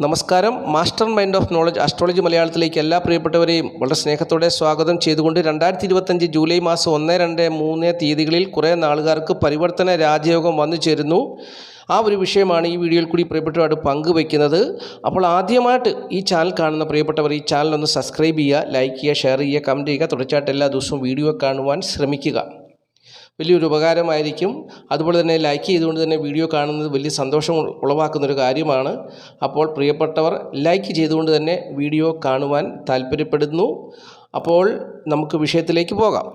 നമസ്കാരം. Master mind of knowledge astrology മലയാളത്തിലേക്ക് എല്ലാ പ്രിയപ്പെട്ടവരെയും വളരെ സ്നേഹത്തോടെ സ്വാഗതം ചെയ്തുകൊണ്ട് 2025 ജൂലൈ മാസം 1, 2, 3 തീയതികളിൽ കുറേ നാളുകാർക്ക് പരിവർത്തന രാജയോഗം വന്നു ചേരുന്നു. ആ ഒരു വിഷയമാണ് ഈ വീഡിയോയിൽ കൂടി പ്രിയപ്പെട്ടവരോട് പങ്കുവയ്ക്കുന്നത്. അപ്പോൾ ആദ്യമായിട്ട് ഈ ചാനൽ കാണുന്ന പ്രിയപ്പെട്ടവർ ഈ ചാനലൊന്ന് സബ്സ്ക്രൈബ് ചെയ്യുക, ലൈക്ക് ചെയ്യുക, ഷെയർ ചെയ്യുക, കമൻറ്റ് ചെയ്യുക. തുടർച്ചയായിട്ട് എല്ലാ ദിവസവും വീഡിയോ കാണുവാൻ ശ്രമിക്കുക. വലിയൊരു ഉപകാരമായിരിക്കും. അതുപോലെ തന്നെ ലൈക്ക് ചെയ്തുകൊണ്ട് തന്നെ വീഡിയോ കാണുന്നത് വലിയ സന്തോഷം ഉളവാക്കുന്നൊരു കാര്യമാണ്. അപ്പോൾ പ്രിയപ്പെട്ടവർ ലൈക്ക് ചെയ്തുകൊണ്ട് തന്നെ വീഡിയോ കാണുവാൻ താല്പര്യപ്പെടുന്നു. അപ്പോൾ നമുക്ക് വിഷയത്തിലേക്ക് പോകാം.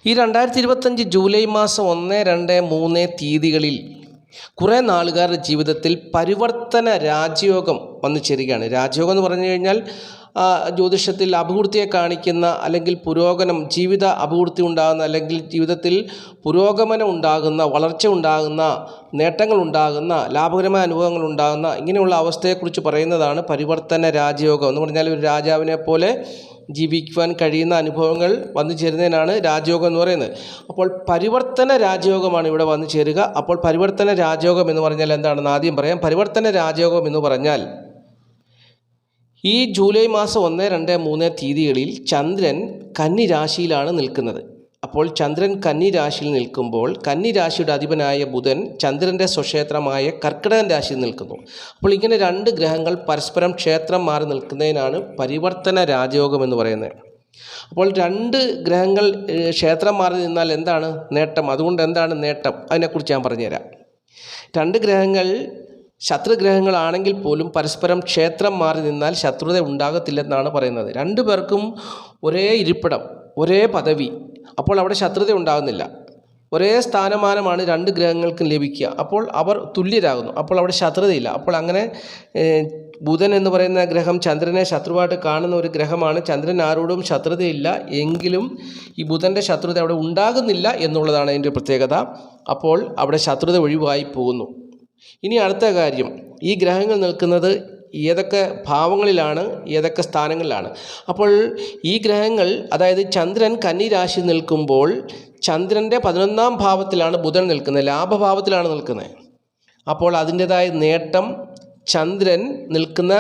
ഈ 2025 ജൂലൈ മാസം 1, 2, 3 തീയതികളിൽ കുറേ നാളുകാരുടെ ജീവിതത്തിൽ പരിവർത്തന രാജയോഗം വന്നു ചേരുകയാണ്. രാജയോഗം എന്ന് പറഞ്ഞു കഴിഞ്ഞാൽ ജ്യോതിഷത്തിൽ അഭിവൃദ്ധിയെ കാണിക്കുന്ന, അല്ലെങ്കിൽ പുരോഗമനം, ജീവിത അഭിവൃദ്ധി ഉണ്ടാകുന്ന, അല്ലെങ്കിൽ ജീവിതത്തിൽ പുരോഗമനം ഉണ്ടാകുന്ന, വളർച്ച ഉണ്ടാകുന്ന, നേട്ടങ്ങൾ ഉണ്ടാകുന്ന, ലാഭകരമായ അനുഭവങ്ങൾ ഉണ്ടാകുന്ന ഇങ്ങനെയുള്ള അവസ്ഥയെക്കുറിച്ച് പറയുന്നതാണ് പരിവർത്തന രാജയോഗം എന്ന് പറഞ്ഞാൽ. ഒരു രാജാവിനെ പോലെ ജീവിക്കുവാൻ കഴിയുന്ന അനുഭവങ്ങൾ വന്നു ചേരുന്നതിനാണ് രാജയോഗം എന്ന് പറയുന്നത്. അപ്പോൾ പരിവർത്തന രാജയോഗമാണ് ഇവിടെ വന്നു ചേരുക. അപ്പോൾ പരിവർത്തന രാജയോഗം എന്ന് പറഞ്ഞാൽ എന്താണെന്ന് ആദ്യം പറയാം. പരിവർത്തന രാജയോഗം എന്ന് പറഞ്ഞാൽ ഈ ജൂലൈ മാസം 1, 2, 3 തീയതികളിൽ ചന്ദ്രൻ കന്നി രാശിയിലാണ് നിൽക്കുന്നത്. അപ്പോൾ ചന്ദ്രൻ കന്നി രാശിയിൽ നിൽക്കുമ്പോൾ കന്നി രാശിയുടെ അധിപനായ ബുധൻ ചന്ദ്രൻ്റെ സ്വക്ഷേത്രമായ കർക്കിടകൻ രാശിയിൽ നിൽക്കുന്നു. അപ്പോൾ ഇങ്ങനെ രണ്ട് ഗ്രഹങ്ങൾ പരസ്പരം ക്ഷേത്രം മാറി നിൽക്കുന്നതിനാണ് പരിവർത്തന രാജയോഗം എന്ന് പറയുന്നത്. അപ്പോൾ രണ്ട് ഗ്രഹങ്ങൾ ക്ഷേത്രം മാറി നിന്നാൽ എന്താണ് നേട്ടം? അതുകൊണ്ട് എന്താണ് നേട്ടം? അതിനെക്കുറിച്ച് ഞാൻ പറഞ്ഞുതരാം. രണ്ട് ഗ്രഹങ്ങൾ ശത്രുഗ്രഹങ്ങളാണെങ്കിൽ പോലും പരസ്പരം ക്ഷേത്രം മാറി നിന്നാൽ ശത്രുത ഉണ്ടാകത്തില്ലെന്നാണ് പറയുന്നത്. രണ്ടു പേർക്കും ഒരേ ഇരിപ്പിടം, ഒരേ പദവി, അപ്പോൾ അവിടെ ശത്രുത ഉണ്ടാകുന്നില്ല. ഒരേ സ്ഥാനമാനമാണ് രണ്ട് ഗ്രഹങ്ങൾക്കും ലഭിക്കുക. അപ്പോൾ അവർ തുല്യരാകുന്നു. അപ്പോൾ അവിടെ ശത്രുതയില്ല. അപ്പോൾ അങ്ങനെ ബുധൻ എന്ന് പറയുന്ന ഗ്രഹം ചന്ദ്രനെ ശത്രുവായിട്ട് കാണുന്ന ഒരു ഗ്രഹമാണ്. ചന്ദ്രൻ ആരോടും ശത്രുതയില്ല, എങ്കിലും ഈ ബുധൻ്റെ ശത്രുത അവിടെ ഉണ്ടാകുന്നില്ല എന്നുള്ളതാണ് അതിൻ്റെ പ്രത്യേകത. അപ്പോൾ അവിടെ ശത്രുത ഒഴിവായി പോകുന്നു. ഇനി അടുത്ത കാര്യം, ഈ ഗ്രഹങ്ങൾ നിൽക്കുന്നത് ഏതൊക്കെ ഭാവങ്ങളിലാണ്, ഏതൊക്കെ സ്ഥാനങ്ങളിലാണ്? അപ്പോൾ ഈ ഗ്രഹങ്ങൾ, അതായത് ചന്ദ്രൻ കന്നി രാശി നിൽക്കുമ്പോൾ ചന്ദ്രൻ്റെ 11ാം ഭാവത്തിലാണ് ബുധൻ നിൽക്കുന്നത്, ലാഭഭാവത്തിലാണ് നിൽക്കുന്നത്. അപ്പോൾ അതിൻ്റേതായ നേട്ടം ചന്ദ്രൻ നിൽക്കുന്ന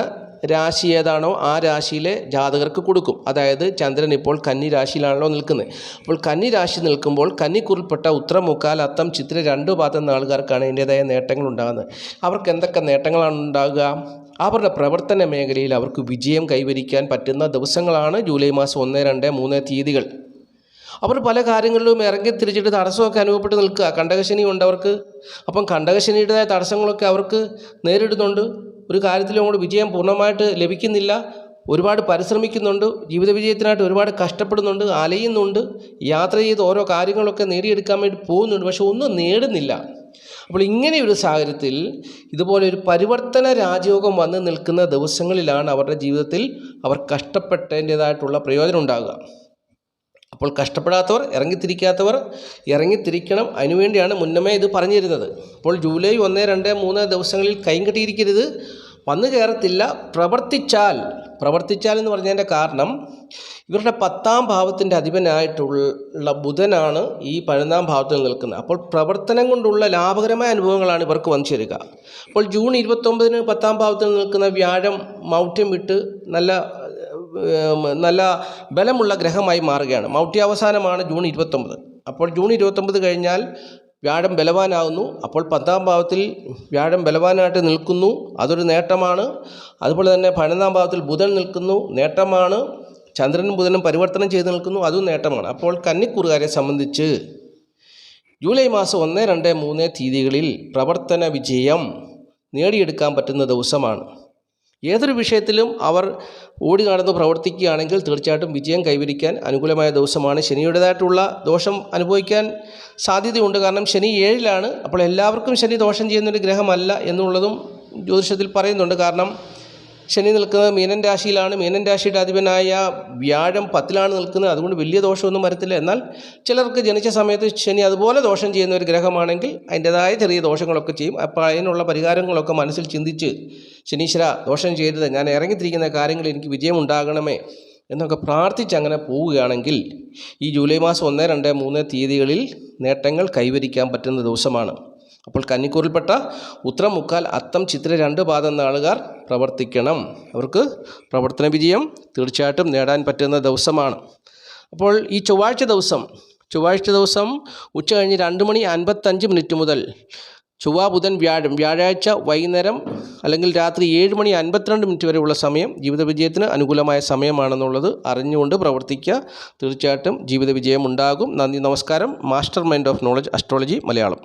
രാശി ഏതാണോ ആ രാശിയിലെ ജാതകർക്ക് കൊടുക്കും. അതായത് ചന്ദ്രൻ ഇപ്പോൾ കന്നി രാശിയിലാണല്ലോ നിൽക്കുന്നത്. അപ്പോൾ കന്നി രാശി നിൽക്കുമ്പോൾ കന്നിക്കുറിൽപ്പെട്ട ഉത്രം, മുക്കാൽ, അത്തം, ചിത്തിര 2 പാദം ആൾക്കാർക്കാണ് അതിൻ്റേതായ നേട്ടങ്ങൾ ഉണ്ടാകുന്നത്. അവർക്ക് എന്തൊക്കെ നേട്ടങ്ങളാണ് ഉണ്ടാകുക? അവരുടെ പ്രവർത്തന മേഖലയിൽ അവർക്ക് വിജയം കൈവരിക്കാൻ പറ്റുന്ന ദിവസങ്ങളാണ് ജൂലൈ മാസം 1, 2, 3 തീയതികൾ. അവർ പല കാര്യങ്ങളിലും ഇറങ്ങി തിരിച്ചിട്ട് തടസ്സമൊക്കെ അനുഭവപ്പെട്ട് നിൽക്കുക. കണ്ടകശനി ഉണ്ട് അവർക്ക്. അപ്പം കണ്ടകശനിയുടേതായ തടസ്സങ്ങളൊക്കെ അവർക്ക് നേരിടുന്നുണ്ട്. ഒരു കാര്യത്തിലും അങ്ങോട്ട് വിജയം പൂർണ്ണമായിട്ട് ലഭിക്കുന്നില്ല. ഒരുപാട് പരിശ്രമിക്കുന്നുണ്ട്, ജീവിത വിജയത്തിനായിട്ട് ഒരുപാട് കഷ്ടപ്പെടുന്നുണ്ട്, അലയുന്നുണ്ട്, യാത്ര ചെയ്ത് ഓരോ കാര്യങ്ങളൊക്കെ നേടിയെടുക്കാൻ വേണ്ടി പോകുന്നുണ്ട്, പക്ഷെ ഒന്നും നേടുന്നില്ല. അപ്പോൾ ഇങ്ങനെയൊരു സാഹചര്യത്തിൽ ഇതുപോലെ ഒരു പരിവർത്തന രാജയോഗം വന്ന് നിൽക്കുന്ന ദിവസങ്ങളിലാണ് അവരുടെ ജീവിതത്തിൽ അവർ കഷ്ടപ്പെട്ടതിൻ്റേതായിട്ടുള്ള പ്രയോജനം ഉണ്ടാകുക. അപ്പോൾ കഷ്ടപ്പെടാത്തവർ, ഇറങ്ങിത്തിരിക്കാത്തവർ ഇറങ്ങിത്തിരിക്കണം. അതിനുവേണ്ടിയാണ് മുന്നമേ ഇത് പറഞ്ഞു തരുന്നത്. അപ്പോൾ ജൂലൈ 1, 2, 3 ദിവസങ്ങളിൽ കൈകെട്ടിയിരിക്കരുത്, വന്നു കയറത്തില്ല. പ്രവർത്തിച്ചാൽ എന്ന് പറഞ്ഞതിൻ്റെ കാരണം ഇവരുടെ 10ാം ഭാവത്തിൻ്റെ അധിപനായിട്ടുള്ള ബുധനാണ് ഈ 11ാം ഭാവത്തിൽ നിൽക്കുന്നത്. അപ്പോൾ പ്രവർത്തനം കൊണ്ടുള്ള ലാഭകരമായ അനുഭവങ്ങളാണ് ഇവർക്ക് വന്നു ചേരുക. അപ്പോൾ ജൂൺ 29 10ാം ഭാവത്തിൽ നിൽക്കുന്ന വ്യാഴം മൗഢ്യം വിട്ട് നല്ല ബലമുള്ള ഗ്രഹമായി മാറുകയാണ്. മൗഢ്യാവസാനമാണ് ജൂൺ 29. അപ്പോൾ ജൂൺ 29 കഴിഞ്ഞാൽ വ്യാഴം ബലവാനാകുന്നു. അപ്പോൾ 10ാം ഭാവത്തിൽ വ്യാഴം ബലവാനായിട്ട് നിൽക്കുന്നു, അതൊരു നേട്ടമാണ്. അതുപോലെ തന്നെ 12ാം ഭാവത്തിൽ ബുധൻ നിൽക്കുന്നു, നേട്ടമാണ്. ചന്ദ്രനും ബുധനും പരിവർത്തനം ചെയ്ത് നിൽക്കുന്നു, അതും നേട്ടമാണ്. അപ്പോൾ കന്നിക്കൂറുകാരെ സംബന്ധിച്ച് ജൂലൈ മാസം 1, 2, 3 തീയതികളിൽ പ്രവർത്തന വിജയം നേടിയെടുക്കാൻ പറ്റുന്ന ദിവസമാണ്. ഏതൊരു വിഷയത്തിലും അവർ ഓടി നടന്ന് പ്രവർത്തിക്കുകയാണെങ്കിൽ തീർച്ചയായിട്ടും വിജയം കൈവരിക്കാൻ അനുകൂലമായ ദിവസമാണ്. ശനിയുടേതായിട്ടുള്ള ദോഷം അനുഭവിക്കാൻ സാധ്യതയുണ്ട്. കാരണം ശനി 7ലാണ്. അപ്പോൾ എല്ലാവർക്കും ശനി ദോഷം ചെയ്യുന്നൊരു ഗ്രഹമല്ല എന്നുള്ളതും ജ്യോതിഷത്തിൽ പറയുന്നുണ്ട്. കാരണം ശനി നിൽക്കുന്നത് മീനൻ രാശിയിലാണ്. മീനൻ രാശിയുടെ അധിപനായ വ്യാഴം 10ലാണ് നിൽക്കുന്നത്. അതുകൊണ്ട് വലിയ ദോഷമൊന്നും വരത്തില്ല. എന്നാൽ ചിലർക്ക് ജനിച്ച സമയത്ത് ശനി അതുപോലെ ദോഷം ചെയ്യുന്ന ഒരു ഗ്രഹമാണെങ്കിൽ അതിൻ്റേതായ ചെറിയ ദോഷങ്ങളൊക്കെ ചെയ്യും. അപ്പോൾ അതിനുള്ള പരിഹാരങ്ങളൊക്കെ മനസ്സിൽ ചിന്തിച്ച്, ശനീശ്വര ദോഷം ചെയ്തത്, ഞാൻ ഇറങ്ങിത്തിരിക്കുന്ന കാര്യങ്ങളിൽ എനിക്ക് വിജയം ഉണ്ടാകണമേ എന്നൊക്കെ പ്രാർത്ഥിച്ച് അങ്ങനെ പോവുകയാണെങ്കിൽ ഈ ജൂലൈ മാസം 1, 2, 3 തീയതികളിൽ നേട്ടങ്ങൾ കൈവരിക്കാൻ പറ്റുന്ന ദിവസമാണ്. അപ്പോൾ കന്നിക്കൂറിൽപ്പെട്ട ഉത്രം, മുക്കാൽ, അത്തം, ചിത്തിര 2 പാദം നാളുകാർ പ്രവർത്തിക്കണം. അവർക്ക് പ്രവർത്തന വിജയം തീർച്ചയായിട്ടും നേടാൻ പറ്റുന്ന ദിവസമാണ്. അപ്പോൾ ഈ ചൊവ്വാഴ്ച ദിവസം ഉച്ച കഴിഞ്ഞ് 2:55 മുതൽ ചൊവ്വ, ബുധൻ, വ്യാഴാഴ്ച വൈകുന്നേരം അല്ലെങ്കിൽ രാത്രി 7:52 വരെയുള്ള സമയം ജീവിത വിജയത്തിന് അനുകൂലമായ സമയമാണെന്നുള്ളത് അറിഞ്ഞുകൊണ്ട് പ്രവർത്തിക്കുക. തീർച്ചയായിട്ടും ജീവിത വിജയം ഉണ്ടാകും. നന്ദി, നമസ്കാരം. Master mind of knowledge astrology Malayalam.